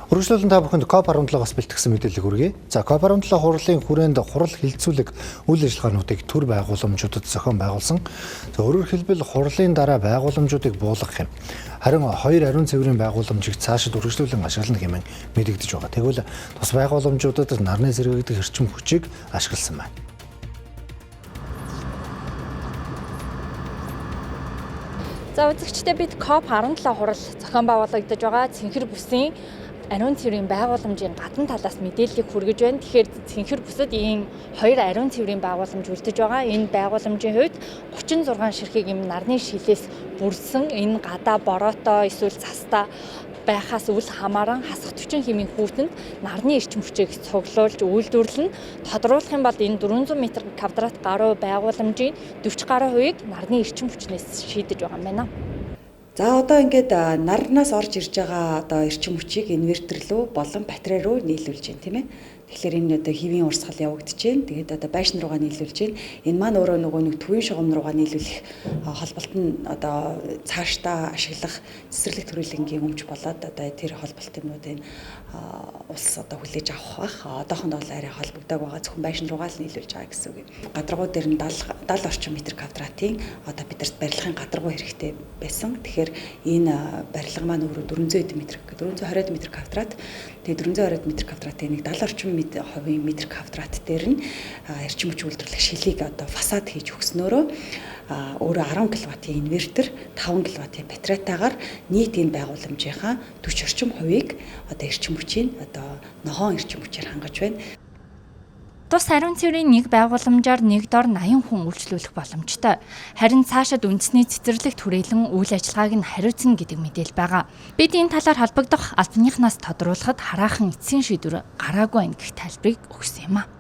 Үргэлжлүүлэн та бүхэнд COP17-оос бэлтгэсэн мэдээллийг хүргэе. За COP17 хурлын хүрээнд хурал хилцүүлэг үйл ажиллагаануудыг төр байгууламжуудад зохион байгуулсан. За өөрөөр хэлбэл хурлын дараа байгууламжуудыг буулгах юм. Харин хоёр ариун цэврийн байгууламжийг цаашид үргэлжлүүлэн ашиглана хэмээн мэдэгдэж байгаа. Тэгвэл тус байгууламжуудад нарны зэрэгдэх эрчим хүчийг ашигласан байна. За үзэгчдээ бид COP17 хурал зохион байгуулагдаж байгаа цэнхэр бүсийн ариун цэврийн байгууламжийн гадна талаас мэдээллийг хүргэж байна. Тэгэхээр цэнхэр бүсэд ийм хоёр ариун цэврийн байгууламж үлдэж байгаа. Энэ байгууламжийн хувьд 36 ширхэг юм нарны шилээс бүрдсэн энэ гадаа бороотой эсвэл цастаа байхаас үл хамааран хасах 40 хэмийн хүүтэнд нарны эрчим хүчийг цуглуулж үйлдвэрлэн тодруулах юм бол энэ 400 м2 гаруй байгууламжийн 40 гаруй хувийг нарны эрчим хүчнээс шийдэж байгаа юм байна. За одоо ингээд нарнаас орж ирж байгаа одоо эрчим хүчийг инвертер рүү болон батарей руу нийлүүлж байна, тийм ээ. Тэгэхээр энэ одоо хэвийн урсгал явагдаж байна. Тэгээд одоо байшин руугаа нийлүүлж байна. Энэ маань өөрөө нөгөө нэг төвийн шугам руугаа нийлүүлэх холболт нь одоо цаашдаа ашиглах цэцэрлэг төрөлнгийн өмч болоод одоо тэр холболтын улс одоо хүлээж авах бах. Одоохонд бол арай холбогдоог байгаа зөвхөн байшин руугаа л нийлүүлж байгаа гэсэн үг юм. Гадаргуу дээр нь 70 орчим метр квадратын одоо бидэрт барилгын гадаргуу хэрэгтэй байсан. Тэгэхээр энэ барилга маань өөрөө 420 м квадрат. Тэгээд 420 м квадратын нэг 70 орчим хувийн метр квадрат дээр нь эрчим хүч үйлдвэрлэх шилийг одоо фасад хийж өгснөөрөө өөрөө 10 кВт-ийн инвертер, 5 кВт-ийн батарейтайгаар нийт энэ байгууламжийнхаа 40 орчим хувийг одоо эрчим хүчийг одоо ногоон эрчим хүчээр хангаж байна. Тус ариун цэврийн нэг байгууламжаар нэг дор 80 хүн үйлчлүүлэх боломжтой. Харин цаашид үндэсний цэцэрлэг түрээлэн үйл ажиллагааг нь хариуцна гэдэг мэдээлэл байгаа. Бид энэ талаар холбогдох албаныхнаас тодруулахад хараахан эцсийн шийдвэр гараагүй байх гэх тайлбарыг өгсөн юм а.